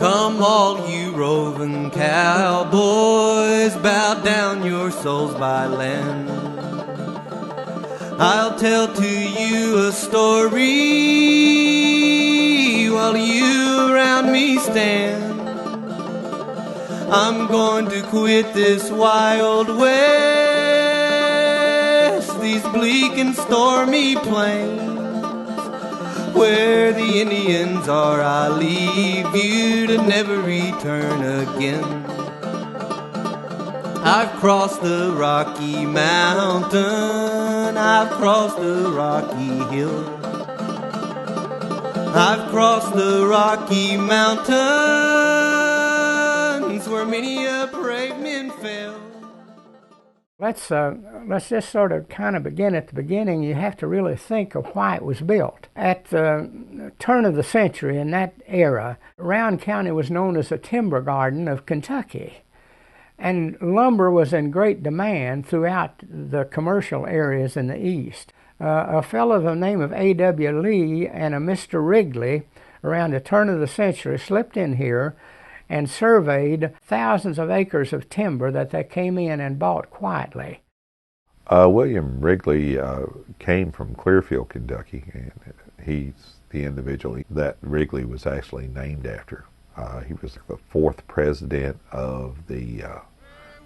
Come all you roving cowboys, bow down your souls by land. I'll tell to you a story while you around me stand. I'm going to quit this wild west, these bleak and stormy plains. Where the Indians are, I leave you to never return again. I've crossed the Rocky Mountain, I've crossed the Rocky Hill, I've crossed the Rocky Mountains where many a brave man fell. Let's just sort of kind of begin at the beginning. You have to really think of why it was built. At the turn of the century, in that era, Round County was known as the timber garden of Kentucky. And lumber was in great demand throughout the commercial areas in the east. A fellow of the name of A.W. Lee and a Mr. Wrigley, around the turn of the century, slipped in here and surveyed thousands of acres of timber that they came in and bought quietly. William Wrigley came from Clearfield, Kentucky, and he's the individual that Wrigley was actually named after. He was the fourth president of the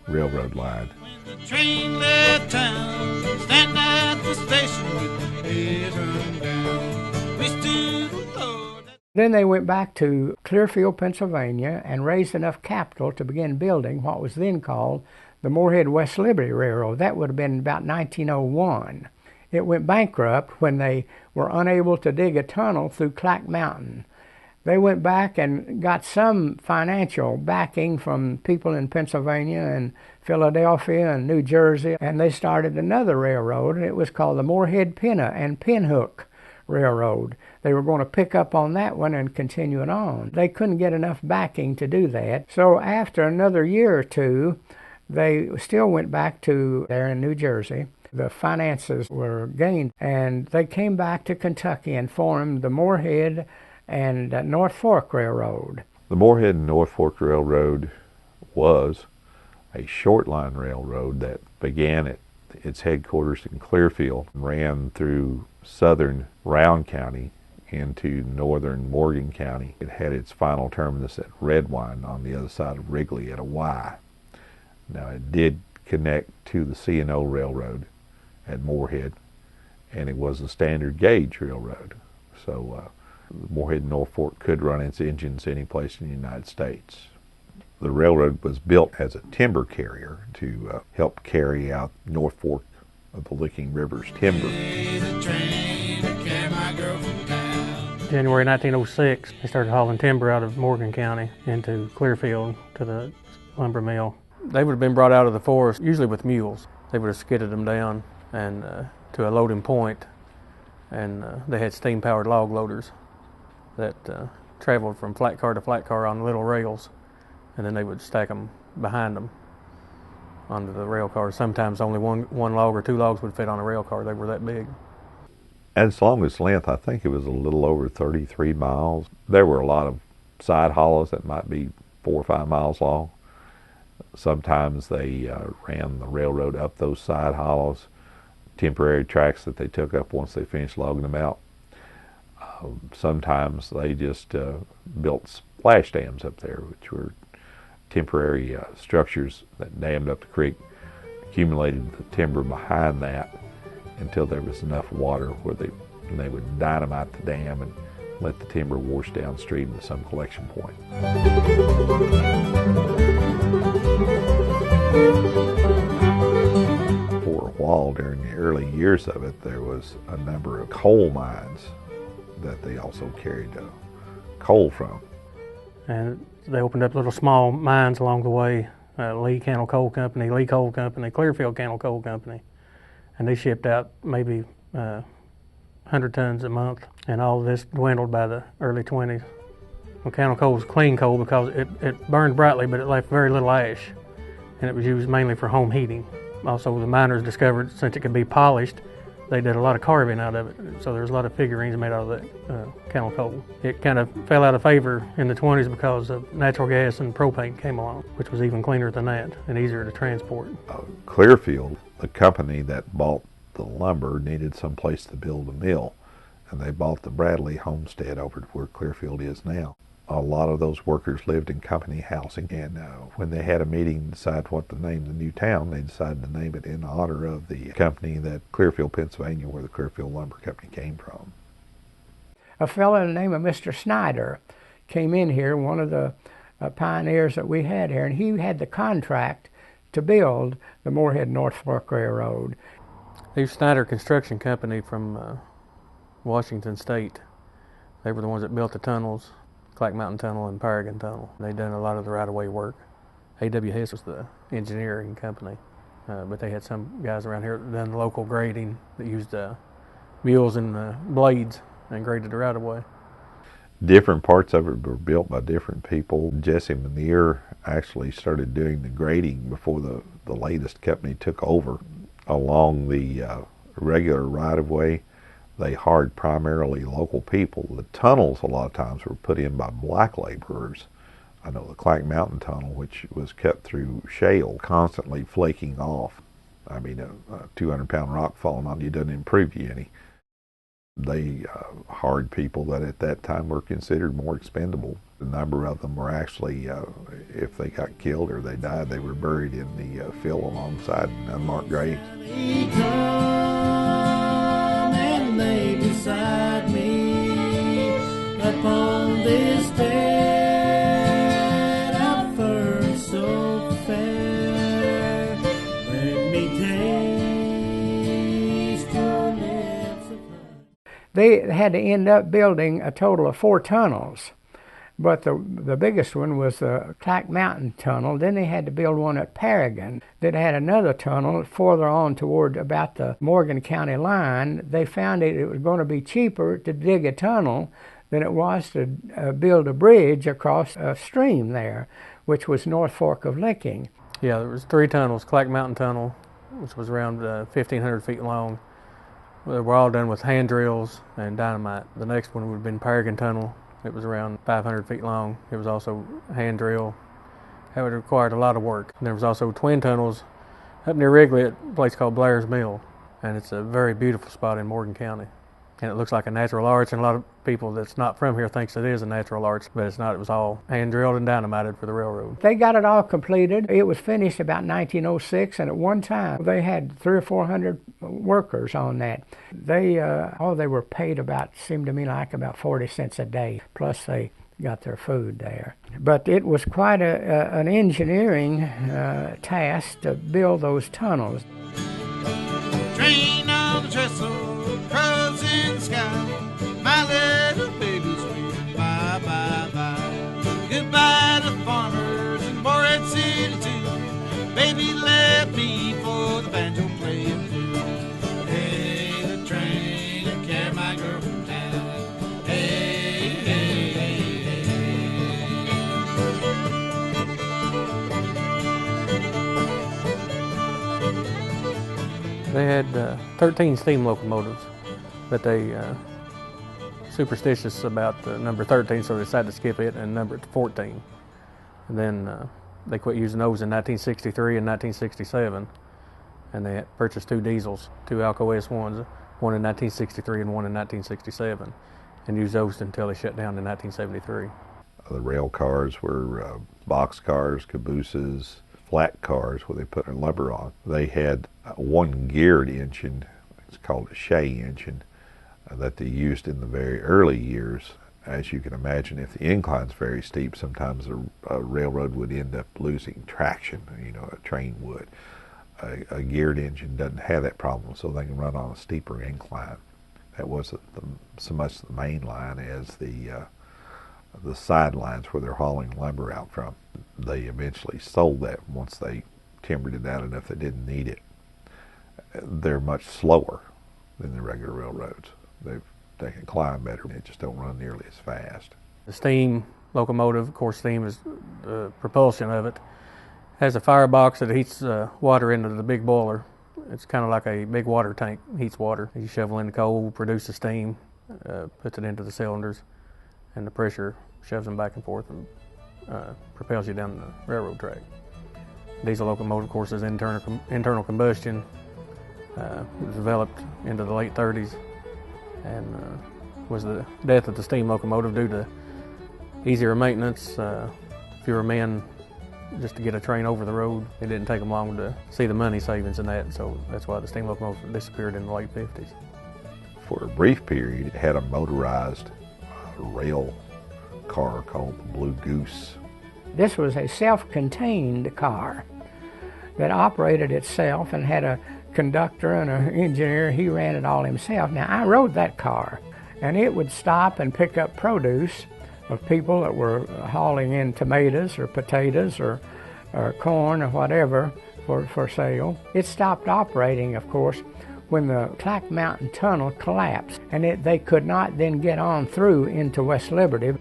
railroad line. When the train left town, stand at the station with the head run down. We stood with Lord. Then they went back to Clearfield, Pennsylvania, and raised enough capital to begin building what was then called the Morehead West Liberty Railroad. That would have been about 1901. It went bankrupt when they were unable to dig a tunnel through Clack Mountain. They went back and got some financial backing from people in Pennsylvania and Philadelphia and New Jersey, and they started another railroad, and it was called the Morehead Pinna and Pinhook Railroad. They were going to pick up on that one and continue it on. They couldn't get enough backing to do that, so after another year or two, they still went back to there in New Jersey. The finances were gained, and they came back to Kentucky and formed the Morehead and NorthFork Railroad. The Morehead NorthFork Railroad was a short line railroad that began at its headquarters in Clearfield, ran through southern Round County into northern Morgan County. It had its final terminus at Redwine on the other side of Wrigley at a Y. Now it did connect to the C&O Railroad at Morehead, and it was a standard gauge railroad. So Morehead NorthFork could run its engines any place in the United States. The railroad was built as a timber carrier to help carry out North Fork of the Licking River's timber. January 1906, they started hauling timber out of Morgan County into Clearfield to the lumber mill. They would have been brought out of the forest, usually with mules. They would have skidded them down and to a loading point, and they had steam-powered log loaders that traveled from flat car to flat car on little rails, and then they would stack them behind them onto the rail cars. Sometimes only one log or two logs would fit on a rail car. They were that big. At its longest length, I think it was a little over 33 miles. There were a lot of side hollows that might be 4 or 5 miles long. Sometimes they ran the railroad up those side hollows, temporary tracks that they took up once they finished logging them out. Sometimes they just built splash dams up there, which were temporary structures that dammed up the creek, accumulated the timber behind that until there was enough water where they would dynamite the dam and let the timber wash downstream to some collection point. For a while during the early years of it, there was a number of coal mines that they also carried coal from. And they opened up little small mines along the way, Lee Cannel Coal Company, Lee Coal Company, Clearfield Cannel Coal Company, and they shipped out maybe 100 tons a month, and all of this dwindled by the early 20s. Well, cannel coal was clean coal because it burned brightly, but it left very little ash, and it was used mainly for home heating. Also, the miners discovered since it could be polished, They did a lot of carving out of it, so there's a lot of figurines made out of that camel coal. It kind of fell out of favor in the 20s because of natural gas and propane came along, which was even cleaner than that and easier to transport. Clearfield, the company that bought the lumber, needed some place to build a mill, and they bought the Bradley homestead over to where Clearfield is now. A lot of those workers lived in company housing, and when they had a meeting to decide what to name the new town, they decided to name it in honor of the company that Clearfield, Pennsylvania, where the Clearfield Lumber Company came from. A fellow by the name of Mr. Snyder came in here, one of the pioneers that we had here, and he had the contract to build the Morehead NorthFork Railroad. The Snyder Construction Company from Washington State, they were the ones that built the tunnels, Clack Mountain Tunnel and Paragon Tunnel. They'd done a lot of the right-of-way work. AWS was the engineering company, but they had some guys around here that done local grading that used mules and blades and graded the right-of-way. Different parts of it were built by different people. Jesse Manier actually started doing the grading before the latest company took over. Along the regular right-of-way, they hired primarily local people. The tunnels a lot of times were put in by black laborers. I know the Clack Mountain Tunnel, which was cut through shale, constantly flaking off. I mean, a 200-pound rock falling on you doesn't improve you any. They hired people that at that time were considered more expendable. A number of them were actually, if they got killed or they died, they were buried in the fill alongside unmarked graves. Lay beside me upon this bed of fur so fair. Let me taste your lips of honey. They had to end up building a total of 4 tunnels, but the biggest one was the Clack Mountain Tunnel. Then they had to build one at Paragon that had another tunnel further on toward about the Morgan County line. They found it was going to be cheaper to dig a tunnel than it was to build a bridge across a stream there, which was North Fork of Licking. Yeah, there was 3 tunnels. Clack Mountain Tunnel, which was around 1,500 feet long. They were all done with hand drills and dynamite. The next one would have been Paragon Tunnel. It was around 500 feet long. It was also hand drill. It required a lot of work. And there was also twin tunnels up near Wrigley at a place called Blair's Mill. And it's a very beautiful spot in Morgan County. And it looks like a natural arch, and a lot of people that's not from here thinks it is a natural arch, but it's not. It was all hand drilled and dynamited for the railroad. They got it all completed. It was finished about 1906, and at one time they had 300 or 400 workers on that. They were paid about, seemed to me like about 40 cents a day, plus they got their food there. But it was quite an engineering task to build those tunnels. Train on the trestle, crows in the sky. My little baby's screaming bye, bye, bye. Goodbye to farmers in Morehead City too. Baby left me for the banjo playing too. Hey, the train will carry my girl from town. Hey, hey, hey, They had 13 steam locomotives, but they superstitious about the number 13, so they decided to skip it and number it to 14. And then they quit using those in 1963 and 1967, and they purchased 2 diesels, 2 Alco S1s, one in 1963 and one in 1967, and used those until they shut down in 1973. The rail cars were box cars, cabooses, flat cars where they put their lumber on. They had one geared engine, it's called a Shea engine, that they used in the very early years. As you can imagine, if the incline's very steep, sometimes a railroad would end up losing traction, a train would. A geared engine doesn't have that problem, so they can run on a steeper incline. That wasn't so much the main line as the sidelines where they're hauling lumber out from. They eventually sold that once they timbered it out enough they didn't need it. They're much slower than the regular railroads. They can climb better, they just don't run nearly as fast. The steam locomotive, of course, steam is the propulsion of it, has a firebox that heats water into the big boiler It's kind of like a big water tank, heats water. You shovel in the coal, produces steam, puts it into the cylinders, and the pressure shoves them back and forth and propels you down the railroad track. Diesel locomotive, of course, is internal combustion. It was developed into the late 30s and was the death of the steam locomotive due to easier maintenance, fewer men just to get a train over the road. It didn't take them long to see the money savings in that, so that's why the steam locomotive disappeared in the late 50s. For a brief period, it had a motorized rail car called the Blue Goose. This was a self-contained car that operated itself and had a conductor and an engineer. He ran it all himself. Now, I rode that car, and it would stop and pick up produce of people that were hauling in tomatoes or potatoes or corn or whatever for sale. It stopped operating, of course, when the Clack Mountain Tunnel collapsed, and they could not then get on through into West Liberty.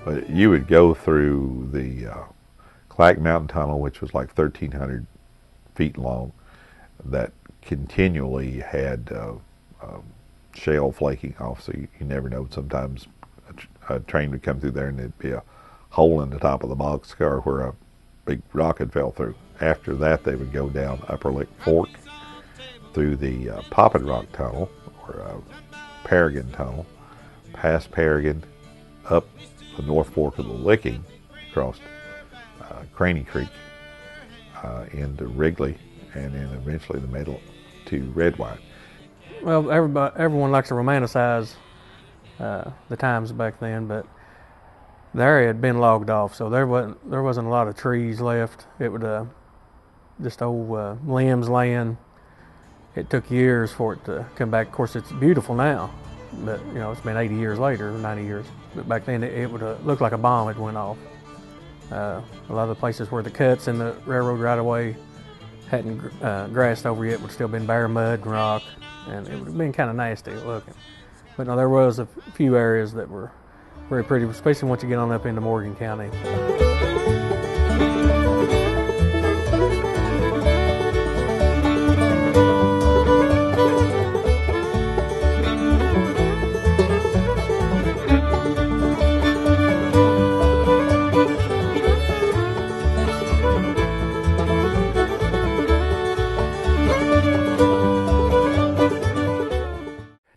But you would go through the Clack Mountain Tunnel, which was like 1,300 feet long, that continually had shale flaking off, so you never know. Sometimes a train would come through there and there'd be a hole in the top of the boxcar where a big rock had fell through. After that, they would go down Upper Lick Fork through the Poppin Rock Tunnel, or Paragon Tunnel, past Paragon, up the North Fork of the Licking, across Craney Creek, into Wrigley, and then eventually the middle to Redwine. Well, everyone likes to romanticize the times back then, but the area had been logged off, so there wasn't a lot of trees left. It would just old limbs laying. It took years for it to come back. Of course, it's beautiful now, but you know, it's been 80 years later, 90 years. But back then, it would look like a bomb had went off. A lot of the places where the cuts in the railroad right-of-way hadn't grassed over yet would still been bare mud and rock, and it would have been kind of nasty looking. But no, there was a few areas that were very pretty, especially once you get on up into Morgan County.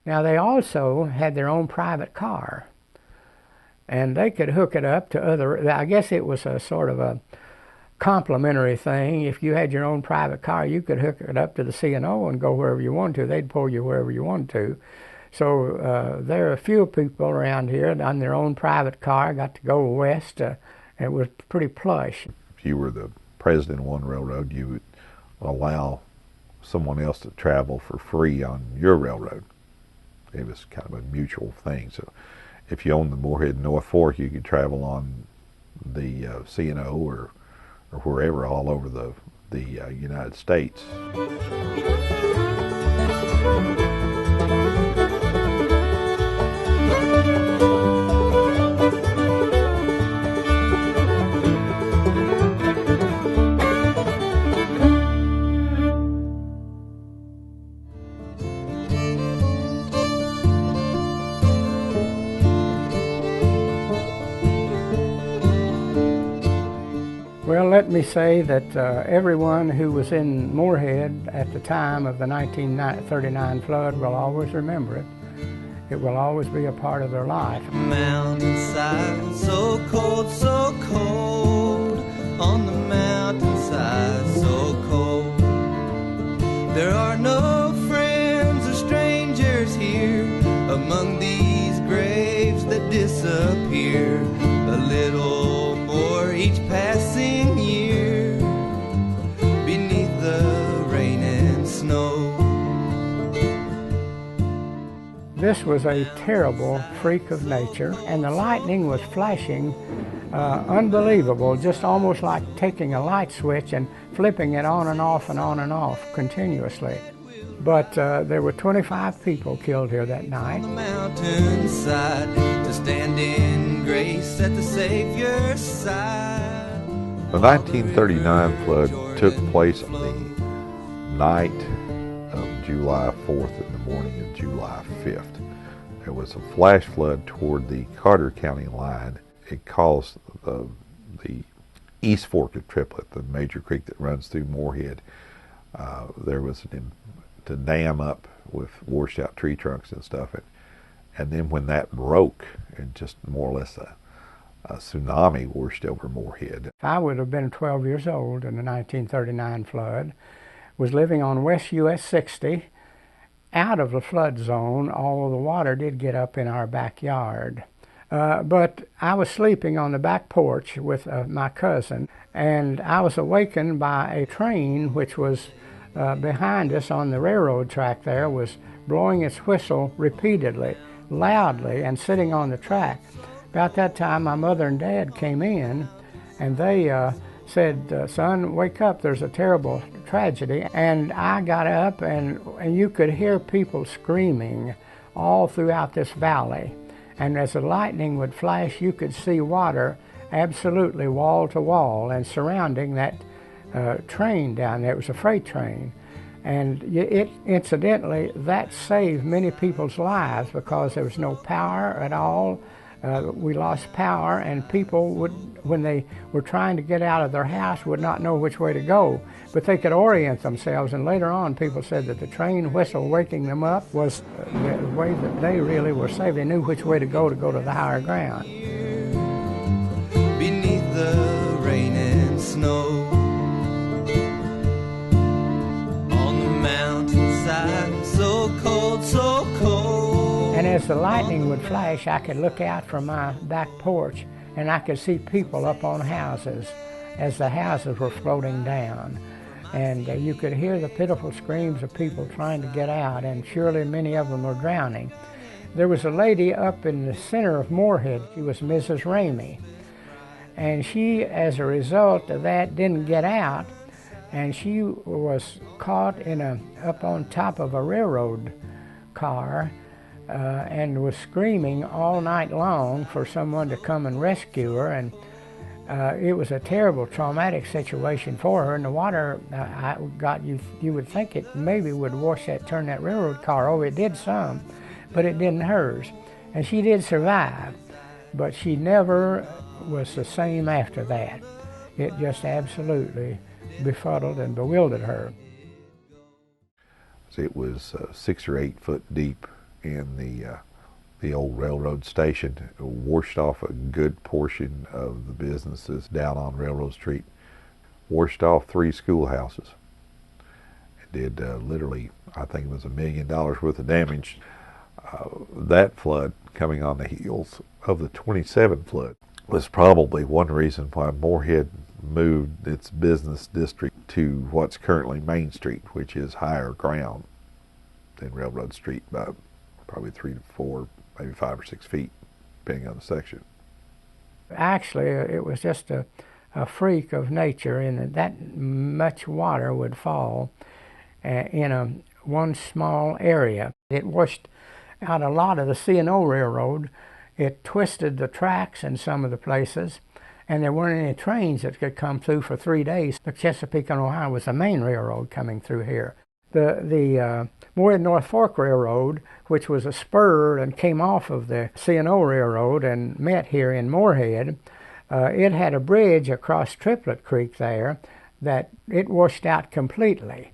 Now, they also had their own private car, and they could hook it up to other, I guess it was a sort of a complimentary thing. If you had your own private car, you could hook it up to the C&O and go wherever you wanted to. They'd pull you wherever you wanted to. So there are a few people around here on their own private car, got to go west. It was pretty plush. If you were the president of one railroad, you would allow someone else to travel for free on your railroad. It was kind of a mutual thing. So if you owned the Morehead NorthFork, you could travel on the C&O or wherever all over the United States. Well, let me say that everyone who was in Morehead at the time of the 1939 flood will always remember it. It will always be a part of their life. Mountainside, so cold, on the mountainside, so cold. There are no friends or strangers here among these graves that disappear. A little more each passing year beneath the rain and snow. This was a terrible freak of nature, and the lightning was flashing unbelievable, just almost like taking a light switch and flipping it on and off and on and off continuously. But there were 25 people killed here that night. On the mountainside to stand in grace at the Savior's side. The 1939 flood took place on the night of July 4th and the morning of July 5th. There was a flash flood toward the Carter County line. It caused the East Fork of Triplet, the major creek that runs through Morehead. There was to dam up with washed out tree trunks and stuff. And then when that broke, and just more or less a tsunami washed over Morehead. I would have been 12 years old in the 1939 flood, was living on West US 60, out of the flood zone, although the water did get up in our backyard. But I was sleeping on the back porch with my cousin, and I was awakened by a train which was behind us on the railroad track there, was blowing its whistle repeatedly, loudly, and sitting on the track. About that time, my mother and dad came in, and they said, "Son, wake up, there's a terrible tragedy." And I got up, and you could hear people screaming all throughout this valley. And as the lightning would flash, you could see water absolutely wall to wall and surrounding that train down there. It was a freight train. And incidentally, that saved many people's lives because there was no power at all. We lost power, and people would, when they were trying to get out of their house, would not know which way to go. But they could orient themselves, and later on people said that the train whistle waking them up was the way that they really were saved. They knew which way to go to the higher ground. Beneath the rain and snow, on the mountainside, so cold, so cold. And as the lightning would flash, I could look out from my back porch, and I could see people up on houses as the houses were floating down. And you could hear the pitiful screams of people trying to get out, and surely many of them were drowning. There was a lady up in the center of Morehead. She was Mrs. Ramey. And she, as a result of that, didn't get out, and she was caught up on top of a railroad car and was screaming all night long for someone to come and rescue her. And it was a terrible, traumatic situation for her. And the water you would think it maybe would turn that railroad car over. It did some, but it didn't hers. And she did survive, but she never was the same after that. It just absolutely befuddled and bewildered her. It was 6 or 8 foot deep in the old railroad station. It washed off a good portion of the businesses down on Railroad Street. Washed off 3 schoolhouses. It did literally, I think it was $1 million worth of damage. That flood, coming on the heels of the 27 flood, was probably one reason why Morehead moved its business district to what's currently Main Street, which is higher ground than Railroad Street by probably 3 to 4, maybe 5 or 6 feet, depending on the section. Actually, it was just a freak of nature in that much water would fall in one small area. It washed out a lot of the C&O Railroad. It twisted the tracks in some of the places, and there weren't any trains that could come through for 3 days. The Chesapeake and Ohio was the main railroad coming through here. The Morehead NorthFork Railroad, which was a spur and came off of the C&O Railroad and met here in Morehead, it had a bridge across Triplet Creek there that it washed out completely.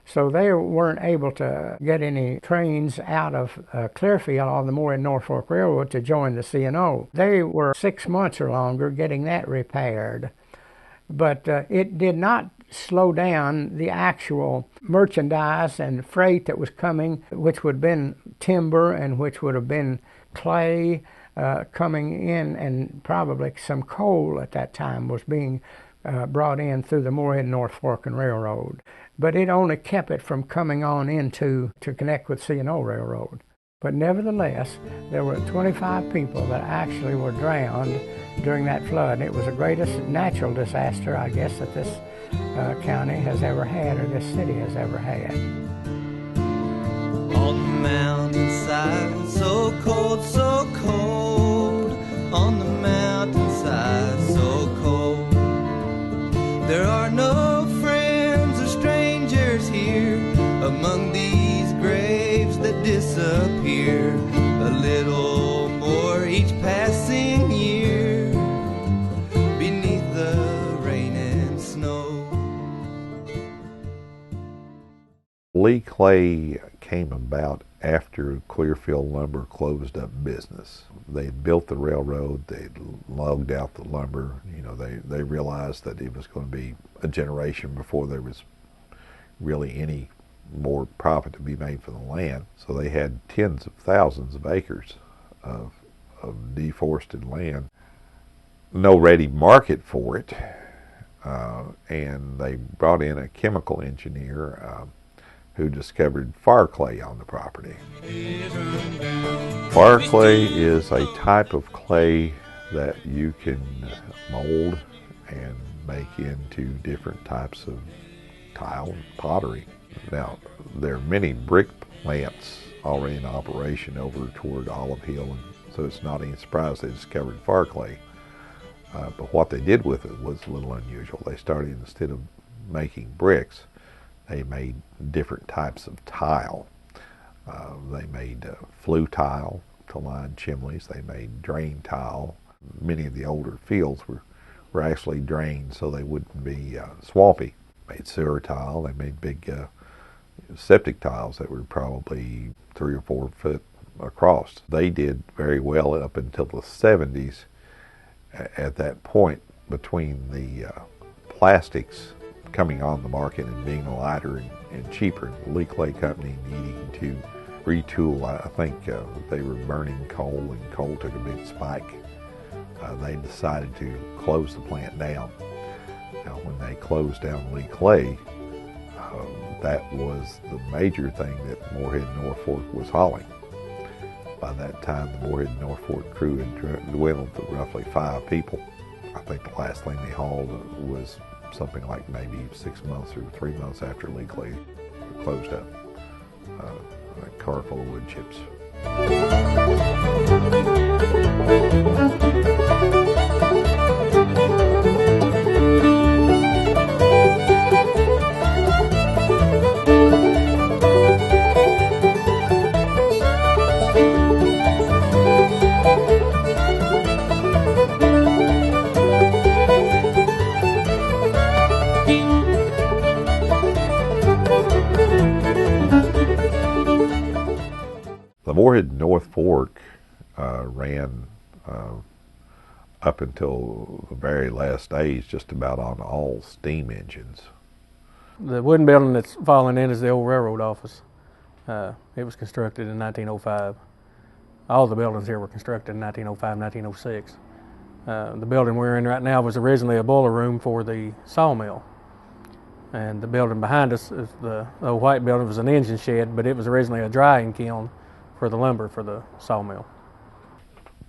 So they weren't able to get any trains out of Clearfield on the Morehead NorthFork Railroad to join the C&O. They were 6 months or longer getting that repaired. But it did not slow down the actual merchandise and freight that was coming, which would have been timber and which would have been clay coming in, and probably some coal at that time was being brought in through the Morehead NorthFork Railroad. But it only kept it from coming on into to connect with C&O Railroad. But nevertheless, there were 25 people that actually were drowned during that flood. It was the greatest natural disaster, I guess, that this county has ever had, or this city has ever had. mountainside, so cold, on the mountainside, so cold. There are no friends or strangers here among these graves that disappear a little more each passing year beneath the rain and snow. Lee Clay came about after Clearfield Lumber closed up business. They built the railroad, they logged out the lumber. You know, they realized that it was going to be a generation before there was really any more profit to be made for the land. So they had tens of thousands of acres of deforested land. No ready market for it, and they brought in a chemical engineer who discovered fire clay on the property. Fire clay is a type of clay that you can mold and make into different types of tile and pottery. Now, there are many brick plants already in operation over toward Olive Hill, and so it's not any surprise they discovered fire clay. But what they did with it was a little unusual. They started, instead of making bricks, they made different types of tile. They made flue tile to line chimneys. They made drain tile. Many of the older fields were actually drained so they wouldn't be swampy. Made sewer tile. They made big septic tiles that were probably 3 or 4 foot across. They did very well up until the 70s. At that point, between the plastics coming on the market and being lighter and cheaper, the Lee Clay Company needing to retool. I think they were burning coal, and coal took a big spike. They decided to close the plant down. Now, when they closed down Lee Clay, that was the major thing that Morehead NorthFork was hauling. By that time, the Morehead NorthFork crew had dwindled to roughly 5 people. I think the last thing they hauled was something like maybe 6 months or 3 months after Lee Clay closed up. A car full of wood chips. The Morehead NorthFork ran up until the very last days just about on all steam engines. The wooden building that's falling in is the old railroad office. It was constructed in 1905. All the buildings here were constructed in 1905, 1906. The building we're in right now was originally a boiler room for the sawmill. And the building behind us, is the old white building, was an engine shed, but it was originally a drying kiln for the lumber for the sawmill.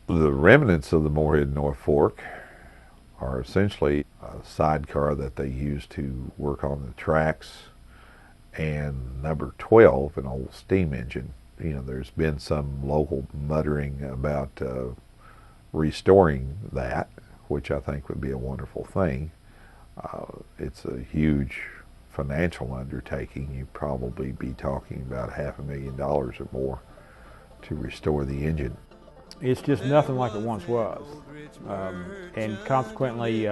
The remnants of the Morehead NorthFork are essentially a sidecar that they used to work on the tracks, and number 12, an old steam engine. You know, there's been some local muttering about restoring that, which I think would be a wonderful thing. It's a huge financial undertaking. You'd probably be talking about $500,000 or more to restore the engine. It's just nothing like it once was, and consequently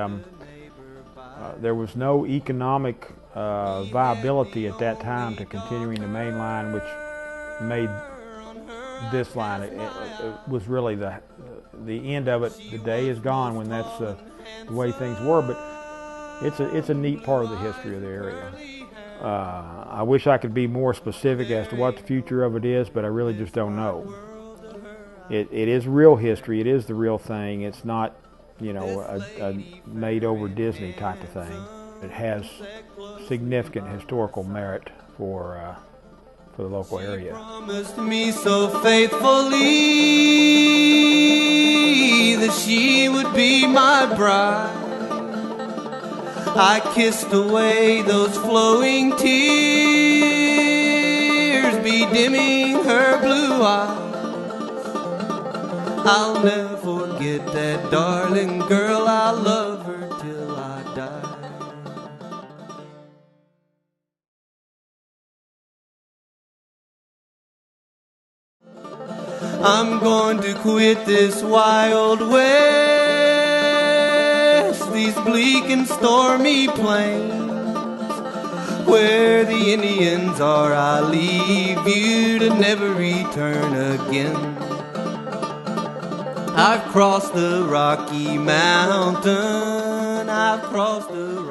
there was no economic viability at that time to continuing the main line, which made this line. It was really the end of it. The day is gone when that's the way things were, but it's a neat part of the history of the area. I wish I could be more specific as to what the future of it is, but I really just don't know. It is real history. It is the real thing. It's not, you know, a made-over Disney type of thing. It has significant historical merit for the local area. Promised me so faithfully that she would be my bride. I kissed away those flowing tears tears be dimming her blue eyes. I'll never forget that darling girl. I'll love her till I die. I'm going to quit this wild west, these bleak and stormy plains, where the Indians are. I leave you to never return again. I've crossed the Rocky Mountain, I've crossed the